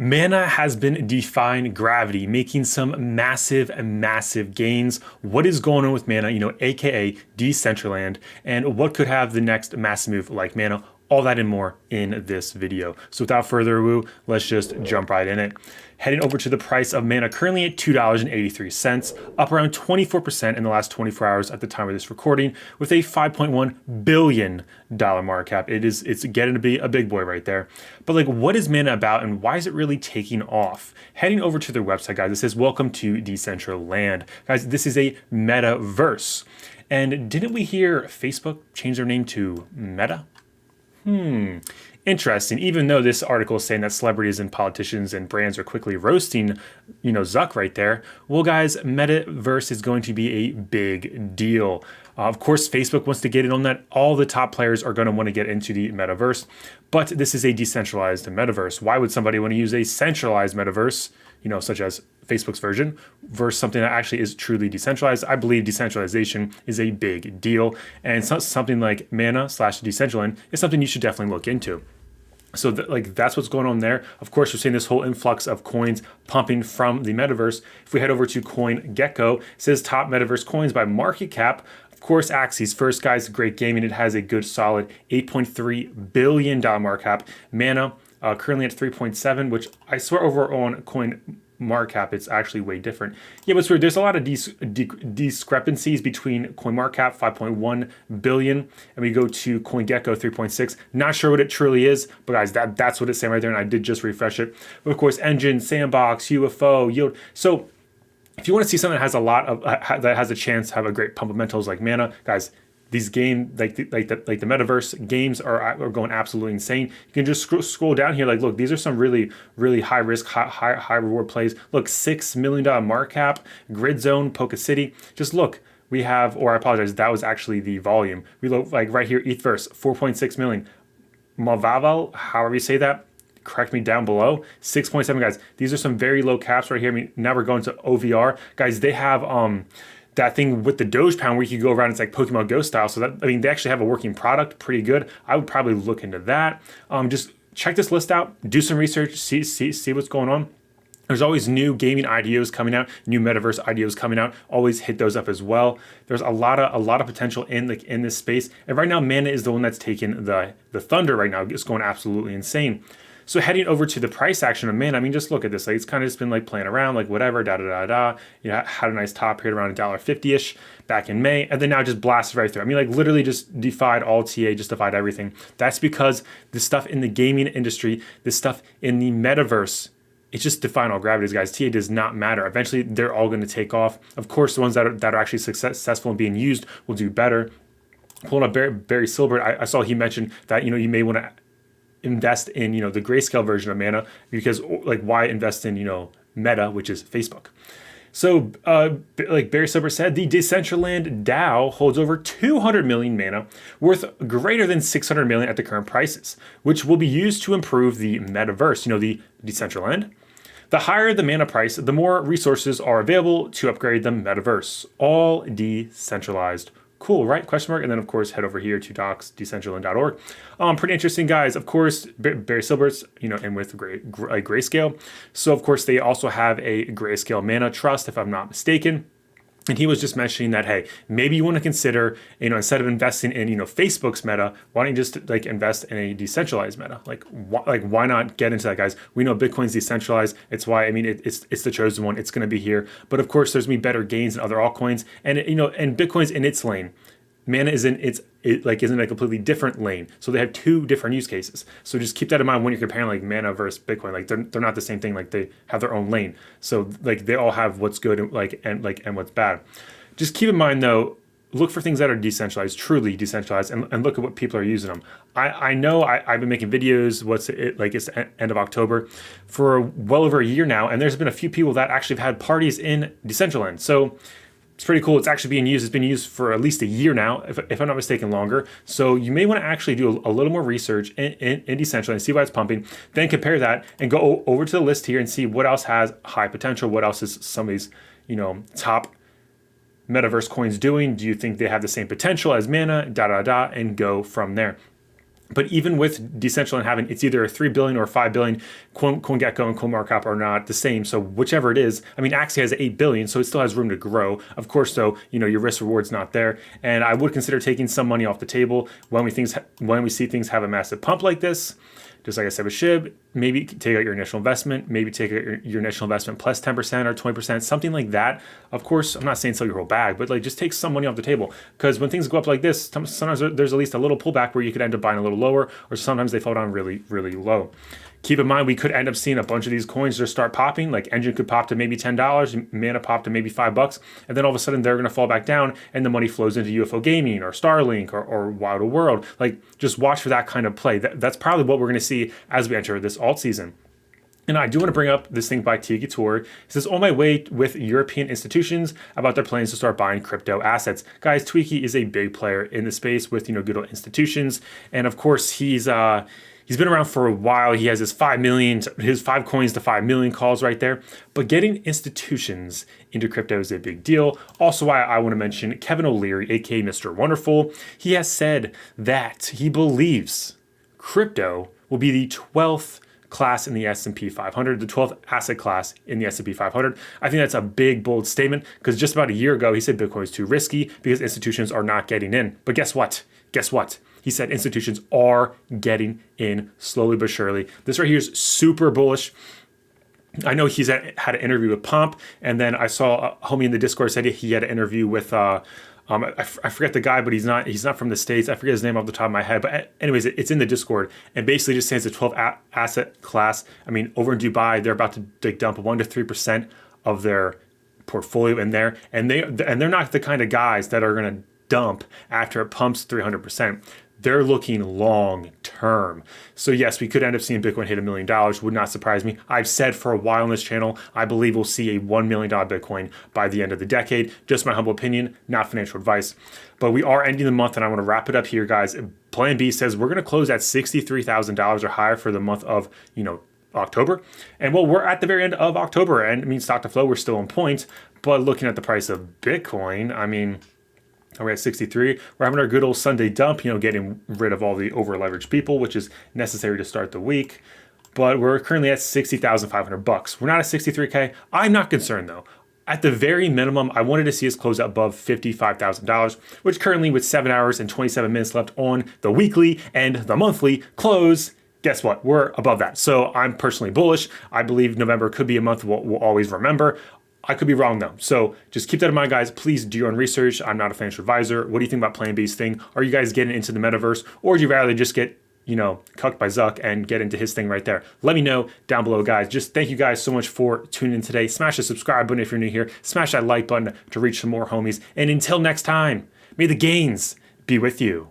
Mana has been defying gravity, making some massive gains. What is going on with Mana, aka Decentraland, and what could have the next massive move like Mana? All that and more in this video. So without further ado, let's just jump right in it. Heading over to the price of Mana, currently at $2.83, up around 24% in the last 24 hours at the time of this recording, with a $5.1 billion market cap. It's getting to be a big boy right there. But like, what is Mana about and why is it really taking off? Heading over to their website, guys, it says, welcome to Decentraland. Guys, this is a metaverse. And didn't we hear Facebook change their name to Meta? Interesting. Even though this article is saying that celebrities and politicians and brands are quickly roasting, Zuck right there. Well, guys, metaverse is going to be a big deal. Of course, Facebook wants to get in on that. All the top players are going to want to get into the metaverse, but this is a decentralized metaverse. Why would somebody want to use a centralized metaverse, such as Facebook's version, versus something that actually is truly decentralized? I believe decentralization is a big deal, and something like Mana/Decentraland is something you should definitely look into. So that's what's going on there. Of course, we're seeing this whole influx of coins pumping from the metaverse. If we head over to CoinGecko, it says top metaverse coins by market cap. Of course, Axie's first, guys, great gaming. It has a good solid $8.3 billion market cap. Mana currently at 3.7, which I swear over on Coin market cap, it's actually way different. Yeah, but it's weird. There's a lot of discrepancies between coin market cap 5.1 billion and we go to CoinGecko 3.6. Not sure what it truly is, but guys, that's what it's saying right there, and I did just refresh it. But of course, Engine, Sandbox, UFO, Yield. So if you want to see something that has a lot of that has a chance to have a great pump of mentals like Mana, guys, these games like the metaverse games are going absolutely insane. You can just scroll down here. Like, look, these are some really high risk, high reward plays. Look, $6 million market cap, Grid Zone, Poca City. Just look, we have, or I apologize, that was actually the volume. We look like right here, ETHverse, 4.6 million. Mavaval, however you say that, correct me down below, 6.7, guys. These are some very low caps right here. I mean, now we're going to OVR, guys. They have that thing with the Doge Pound where you can go around, it's like Pokemon Go style. So that, I mean, they actually have a working product, pretty good. I would probably look into that. Just check this list out, do some research, see what's going on. There's always new gaming ideas coming out, new metaverse ideas coming out. Always hit those up as well. There's a lot of potential in this space. And right now, Mana is the one that's taking the thunder right now. It's going absolutely insane. So heading over to the price action of Mana, I mean, just look at this. Like, it's kind of just been like playing around, like whatever, had a nice top here at around $1.50-ish back in May, and then now just blasted right through. I mean, like literally just defied all TA, just defied everything. That's because the stuff in the gaming industry, the stuff in the metaverse, it's just defying all gravities, guys. TA does not matter. Eventually, they're all going to take off. Of course, the ones that are actually successful in being used will do better. Pulling up Barry Silbert, I saw he mentioned that, you may want to invest in, the Grayscale version of Mana, because like, why invest in, Meta, which is Facebook? So like Barry Silbert said, the Decentraland DAO holds over 200 million Mana, worth greater than 600 million at the current prices, which will be used to improve the metaverse, the Decentraland. The higher the Mana price, the more resources are available to upgrade the metaverse. All decentralized. Cool, right? Question mark. And then, of course, head over here to docs.decentraland.org. Pretty interesting, guys. Of course, Barry Silbert's, and with Grayscale. So, of course, they also have a Grayscale Mana Trust, if I'm not mistaken. And he was just mentioning that, hey, maybe you want to consider, instead of investing in, Facebook's Meta, why don't you just like invest in a decentralized Meta? Like why not get into that, guys? We know Bitcoin's decentralized. It's why, I mean, it's the chosen one. It's going to be here. But of course, there's going to be better gains in other altcoins, and and Bitcoin's in its lane. Mana is in a completely different lane. So they have two different use cases. So just keep that in mind when you're comparing like Mana versus Bitcoin. Like they're not the same thing. Like they have their own lane. So like they all have what's good and what's bad. Just keep in mind though, look for things that are decentralized, truly decentralized, and look at what people are using them. I know I've been making videos, it's end of October, for well over a year now, and there's been a few people that actually have had parties in Decentraland. So it's pretty cool. It's actually being used. It's been used for at least a year now, if I'm not mistaken, longer. So you may want to actually do a little more research in Decentraland and see why it's pumping. Then compare that and go over to the list here and see what else has high potential. What else is some of these, top metaverse coins doing? Do you think they have the same potential as Mana? And go from there. But even with Decentraland having, it's either 3 billion or 5 billion, CoinGecko and CoinMarketCap are not the same. So whichever it is, I mean, Axie has 8 billion, so it still has room to grow. Of course, though, your risk reward's not there. And I would consider taking some money off the table when we see things have a massive pump like this. Just like I said with SHIB, maybe take out your initial investment, maybe take out your initial investment plus 10% or 20%, something like that. Of course, I'm not saying sell your whole bag, but like just take some money off the table. Because when things go up like this, sometimes there's at least a little pullback where you could end up buying a little lower, or sometimes they fall down really, really low. Keep in mind, we could end up seeing a bunch of these coins just start popping. Like Engine could pop to maybe $10, Mana pop to maybe $5, and then all of a sudden they're going to fall back down, and the money flows into UFO Gaming or Starlink or Wild World. Like, just watch for that kind of play. That's probably what we're going to see as we enter this alt season. And I do want to bring up this thing by Tiki Tour. It says, on my way with European institutions about their plans to start buying crypto assets. Guys, Tweaky is a big player in the space with, good old institutions. And of course, he's been around for a while. He has his 5 coins to 5 million calls right there. But getting institutions into crypto is a big deal. Also, why I want to mention Kevin O'Leary, aka Mr. Wonderful. He has said that he believes crypto will be the 12th class in the S&P 500, the 12th asset class in the S&P 500. I think that's a big, bold statement, because just about a year ago, he said Bitcoin is too risky because institutions are not getting in. But guess what? He said institutions are getting in slowly but surely. This right here is super bullish. I know he's had an interview with Pomp, and then I saw a homie in the Discord said he had an interview with I forget the guy, but he's not from the States. I forget his name off the top of my head. But anyways, it's in the Discord, and basically just saying it's a 12 asset class. I mean, over in Dubai, they're about to dump 1 to 3% of their portfolio in there, and they're not the kind of guys that are going to dump after it pumps 300%. They're looking long term. So yes, we could end up seeing Bitcoin hit $1 million. Would not surprise me. I've said for a while on this channel, I believe we'll see a $1 million Bitcoin by the end of the decade. Just my humble opinion, not financial advice. But we are ending the month, and I want to wrap it up here, guys. Plan B says we're going to close at $63,000 or higher for the month of, October. And well, we're at the very end of October, and it means stock to flow, we're still on point. But looking at the price of Bitcoin, I mean, we're at 63. We're having our good old Sunday dump, getting rid of all the over-leveraged people, which is necessary to start the week. But we're currently at $60,500. We're not at 63K. I'm not concerned, though. At the very minimum, I wanted to see us close above $55,000, which currently, with 7 hours and 27 minutes left on the weekly and the monthly close, guess what? We're above that. So I'm personally bullish. I believe November could be a month we'll always remember. I could be wrong, though. So just keep that in mind, guys. Please do your own research. I'm not a financial advisor. What do you think about Plan B's thing? Are you guys getting into the metaverse, or would you rather just get, cucked by Zuck and get into his thing right there? Let me know down below, guys. Just thank you guys so much for tuning in today. Smash the subscribe button if you're new here. Smash that like button to reach some more homies. And until next time, may the gains be with you.